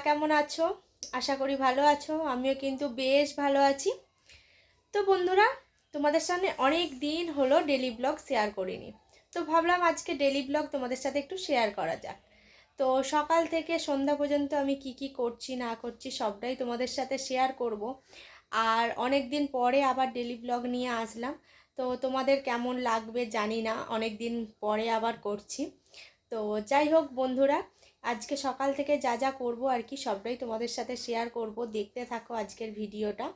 কেমন আছো? আশা করি ভালো আছো। আমিও কিন্তু বেশ ভালো আছি। তো বন্ধুরা, তোমাদের সামনে অনেক দিন হলো ডেলি ব্লগ শেয়ার করিনি। তো ভাবলাম আজকে ডেলি ব্লগ তোমাদের সাথে একটু শেয়ার করা যাক। তো সকাল থেকে সন্ধ্যা পর্যন্ত আমি কি করছি না করছি সবটাই তোমাদের সাথে শেয়ার করব। আর অনেক দিন পরে আবার ডেলি ব্লগ নিয়ে আসলাম। তো তোমাদের কেমন লাগবে জানি না, অনেক দিন পরে আবার করছি। তো যাই হোক বন্ধুরা, আজকে সকাল থেকে যা যা করবো আর কি সবটাই তোমাদের সাথে শেয়ার করব। দেখতে থাকো আজকের ভিডিওটা।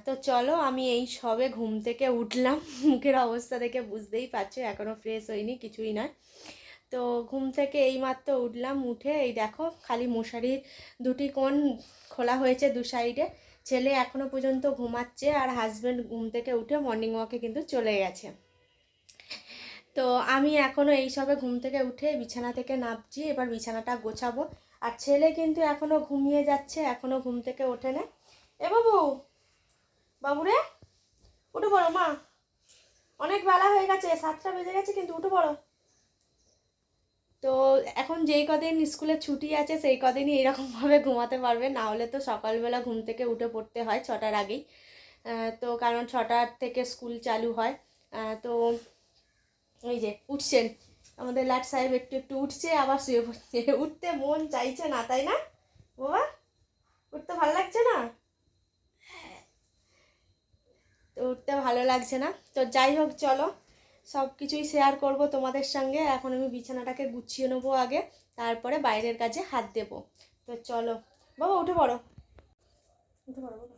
তো চলো, আমি এই সবে ঘুম থেকে উঠলাম। মুখের অবস্থা দেখে বুঝতেই পারছো এখনও ফ্রেশ হয়নি, কিছুই নয়। তো ঘুম থেকে এইমাত্র উঠলাম, উঠে এই দেখো খালি মশারির দুটি কোণ খোলা হয়েছে দু সাইডে। ছেলে এখনও পর্যন্ত ঘুমাচ্ছে, আর হাজব্যান্ড ঘুম থেকে উঠে মর্নিং ওয়াকে কিন্তু চলে গেছে। তো আমি এখনও এই সবে ঘুম থেকে উঠে বিছানা থেকে নামছি, এবার বিছানাটা গোছাবো। আর ছেলে কিন্তু এখনও ঘুমিয়ে যাচ্ছে, এখনও ঘুম থেকে ওঠে না। এ বাবু, বাবুরে উঠে পড়ো মা, অনেক বেলা হয়ে গেছে, 7টা বেজে গেছে কিন্তু উঠে পড়ো। তো এখন যেই কদিন স্কুলে ছুটি আছে সেই কদিনই এরকমভাবে ঘুমাতে পারবে, না হলে তো সকালবেলা ঘুম থেকে উঠে পড়তে হয় 6টার আগেই। তো কারণ 6টার থেকে স্কুল চালু হয়। তো এই যে উঠছেন আমাদের লাট সাহেব, একটু একটু উঠছে আবার শুয়ে পড়ছে। উঠতে মন চাইছে না, তাই না বাবা? উঠতে ভালো লাগছে না? তো উঠতে ভালো লাগছে না। তো যাই হোক, চলো সব কিছুই শেয়ার করব তোমাদের সঙ্গে। এখন আমি বিছানাটাকে গুছিয়ে নেবো আগে, তারপরে বাইরের কাজে হাত দেব। তো চলো বাবা, উঠে পড়ো, উঠে পড়ো বাবা,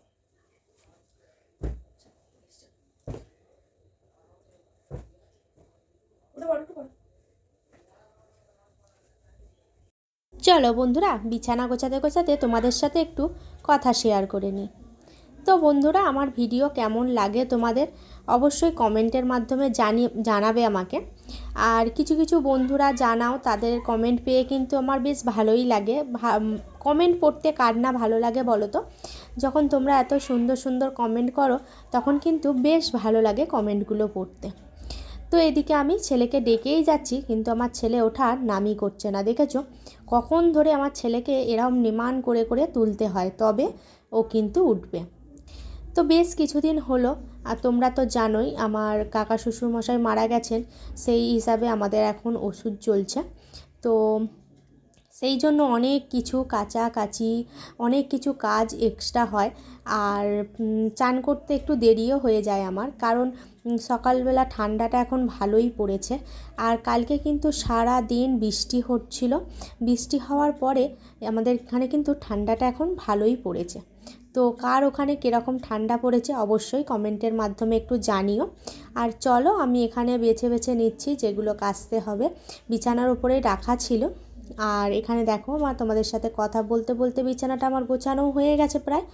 উঠে পড়ো, উঠে পড়ো। চলো বন্ধুরা, বিছানা গোছাতে গোছাতে তোমাদের সাথে একটু কথা শেয়ার করে নিই। তো বন্ধুরা, আমার ভিডিও কেমন লাগে তোমাদের অবশ্যই কমেন্টের মাধ্যমে জানাবে আমাকে। আর কিছু কিছু বন্ধুরা জানাও, তাদের কমেন্ট পেয়ে কিন্তু আমার বেশ ভালোই লাগে। কমেন্ট পড়তে কার না ভালো লাগে বলো তো? যখন তোমরা এত সুন্দর সুন্দর কমেন্ট করো তখন কিন্তু বেশ ভালো লাগে কমেন্টগুলো পড়তে। তো এদিকে আমি ছেলেকে ডেকেই যাচ্ছি, কিন্তু আমার ছেলে ওঠার নামই করছে না। দেখেছো কখন ধরে আমার ছেলেকে এরম নিমান করে করে তুলতে হয়, তবে ও কিন্তু উঠবে। তো বেশ কিছুদিন হলো, আর তোমরা তো জানোই আমার কাকা শ্বশুরমশাই মারা গেছেন, সেই হিসাবে আমাদের এখন ওষুধ চলছে। তো সেই জন্য অনেক কিছু কাচাকাচি, অনেক কিছু কাজ এক্সট্রা হয়। আর চান করতে একটু দেরিও হয়ে যায় আমার, কারণ সকালবেলা ঠান্ডাটা এখন ভালোই পড়েছে। আর কালকে কিন্তু সারা দিন বৃষ্টি হচ্ছিল। বৃষ্টি হওয়ার পরে আমাদের এখানে কিন্তু ঠান্ডাটা এখন ভালোই পড়েছে। তো কার ওখানে কীরকম ঠান্ডা পড়েছে অবশ্যই কমেন্টের মাধ্যমে একটু জানিও। আর চলো, আমি এখানে বেছে বেছে নিচ্ছি যেগুলো কাচতে হবে, বিছানার উপরেই রাখা ছিল। আর এখানে দেখো তোমাদের সাথে কথা বলতে বলতে বিছানাটা আমার গোছানো হয়ে গেছে প্রায়।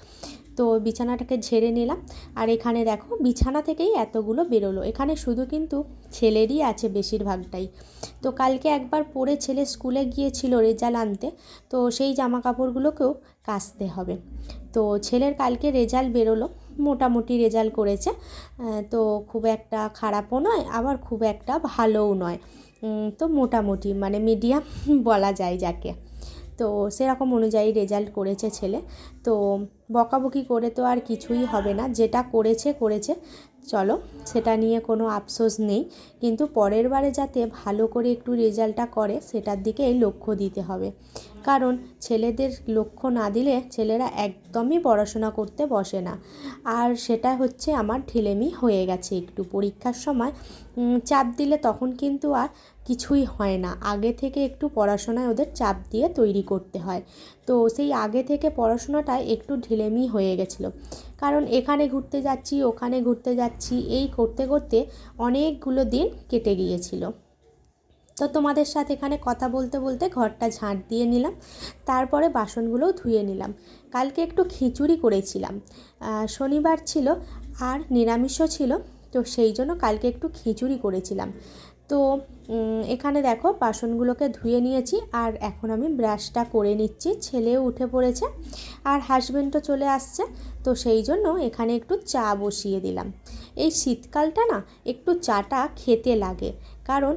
তো বিছানাটাকে ঝেড়ে নিলাম। আর এখানে দেখো বিছানা থেকেই এতগুলো বেরোলো, এখানে শুধু কিন্তু ছেলেরই আছে বেশিরভাগটাই। তো কালকে একবার পরে ছেলে স্কুলে গিয়েছিল রেজাল্ট আনতে, তো সেই জামা কাপড়গুলোকেও কাচতে হবে। তো ছেলের কালকে রেজাল্ট বেরোলো, মোটামুটি রেজাল্ট করেছে। তো খুব একটা খারাপও নয়, আবার খুব একটা ভালোও নয়। তো মোটামুটি মানে মিডিয়াম বলা যায় যাকে। তো সেরকম অনুযায়ী রেজাল্ট করেছে ছেলে। তো বকাবকি করে তো আর কিছুই হবে না, যেটা করেছে করেছে, চলো সেটা নিয়ে কোনো আফসোস নেই। কিন্তু পরের বারে যাতে ভালো করে একটু রেজাল্টটা করে সেটার দিকে লক্ষ্য দিতে হবে, কারণ ছেলেদের লক্ষ্য না দিলে ছেলেরা একদমই পড়াশোনা করতে বসে না। আর সেটা হচ্ছে আমার ঢিলেমি হয়ে গেছে একটু পরীক্ষার সময়। চাপ দিলে তখন কিন্তু আর কিছুই হয় না, আগে থেকে একটু পড়াশোনায় ওদের চাপ দিয়ে তৈরি করতে হয়। তো সেই আগে থেকে পড়াশোনাটা একটু ঢিলেমি হয়ে গেছিলো, কারণ এখানে ঘুরতে যাচ্ছি ওখানে ঘুরতে যাচ্ছি এই করতে করতে অনেকগুলো দিন কেটে গিয়েছিল। তো তোমাদের সাথে এখানে কথা বলতে বলতে ঘরটা ঝাঁট দিয়ে নিলাম, তারপরে বাসনগুলোও ধুয়ে নিলাম। কালকে একটু খিচুড়ি করেছিলাম, শনিবার ছিল আর নিরামিষও ছিল, তো সেই জন্য কালকে একটু খিচুড়ি করেছিলাম। তো এখানে দেখো বাসনগুলোকে ধুয়ে নিয়েছি, আর এখন আমি ব্রাশটা করে নিচ্ছি। ছেলেও উঠে পড়েছে আর হাজব্যান্ডও চলে আসছে, তো সেই জন্য এখানে একটু চা বসিয়ে দিলাম। এই শীতকালটা না একটু চাটা খেতে লাগে, কারণ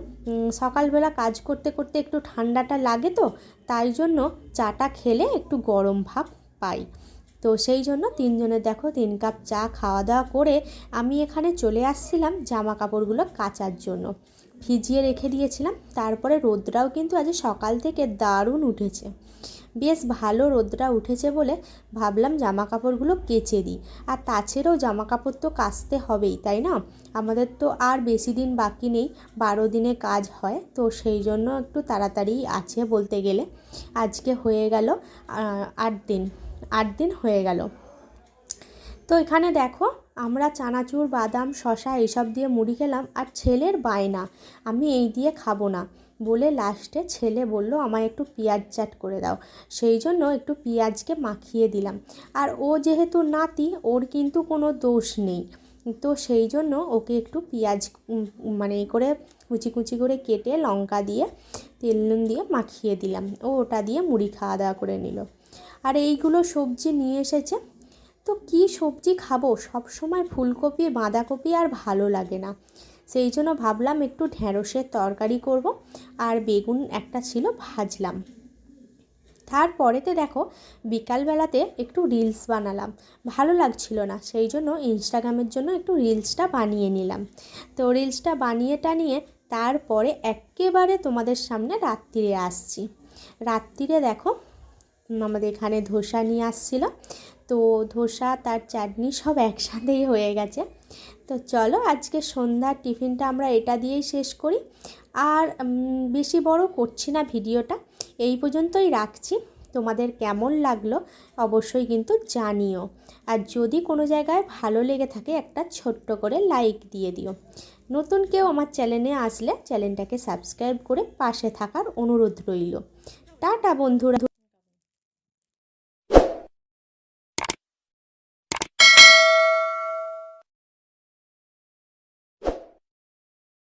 সকালবেলা কাজ করতে করতে একটু ঠান্ডাটা লাগে, তো তাই জন্য চাটা খেলে একটু গরম ভাব পাই। তো সেই জন্য তিনজনের দেখো 3 কাপ চা খাওয়া দাওয়া করে আমি এখানে চলে আসছিলাম জামা কাপড়গুলো কাচার জন্য। ভিজিয়ে রেখে দিয়েছিলাম। তারপরে রোদটাও কিন্তু আজ সকাল থেকে দারুণ উঠেছে, বেশ ভালো রোদটা উঠেছে বলে ভাবলাম জামা কাপড়গুলো কেচে দিই। আর তাছাড়াও জামা কাপড় তো কাচতে হবেই, তাই না? আমাদের তো আর বেশি দিন বাকি নেই, 12 দিনে কাজ হয়, তো সেই জন্য একটু তাড়াতাড়ি আছে বলতে গেলে। আজকে হয়ে গেল 8 দিন হয়ে গেল। তো এখানে দেখো আমরা চানাচুর, বাদাম, শশা এইসব দিয়ে মুড়ি খেলাম। আর ছেলের বায়না আমি এই দিয়ে খাবো না বলে লাস্টে ছেলে বলল আমায় একটু পেঁয়াজ চাট করে দাও। সেই জন্য একটু পেঁয়াজকে মাখিয়ে দিলাম। আর ও যেহেতু নাতি, ওর কিন্তু কোনো দোষ নেই, তো সেই জন্য ওকে একটু পেঁয়াজ মানে করে কুচি কুচি করে কেটে লঙ্কা দিয়ে তেল নুন দিয়ে মাখিয়ে দিলাম। ও ওটা দিয়ে মুড়ি খাওয়া দাওয়া করে নিল। আর এইগুলো সবজি নিয়ে এসেছে। তো কি সবজি খাবো, সব সময় ফুলকপি, বাঁধাকপি আর ভালো লাগে না। সেই জন্য ভাবলাম একটু ঢ্যাঁড়সের তরকারি করব, আর বেগুন একটা ছিল ভাজলাম। তারপরেতে দেখো বিকালবেলাতে একটু রিলস বানালাম, ভালো লাগছিল না, সেই জন্য ইনস্টাগ্রামের জন্য একটু রিলসটা বানিয়ে নিলাম। তো রিলসটা বানিয়ে টানিয়ে তারপরে একেবারে তোমাদের সামনে রাত্রিরে আসছি। রাত্রিরে দেখো আমাদের এখানে ধোসা নিয়ে আসছিল, তো ধোসা তার চাটনি সব একসাথেই হয়ে গেছে। তো চলো আজকে সন্ধ্যার টিফিনটা আমরা এটা দিয়েই শেষ করি। আর বেশি বড় করছি না ভিডিওটা, এই পর্যন্তই রাখছি। তোমাদের কেমন লাগলো অবশ্যই কিন্তু জানিও। আর যদি কোনো জায়গায় ভালো লেগে থাকে একটা ছোট্ট করে লাইক দিয়ে দিও। নতুন কেউ আমার চ্যানেলে আসলে চ্যানেলটাকে সাবস্ক্রাইব করে পাশে থাকার অনুরোধ রইল। টাটা বন্ধুরা।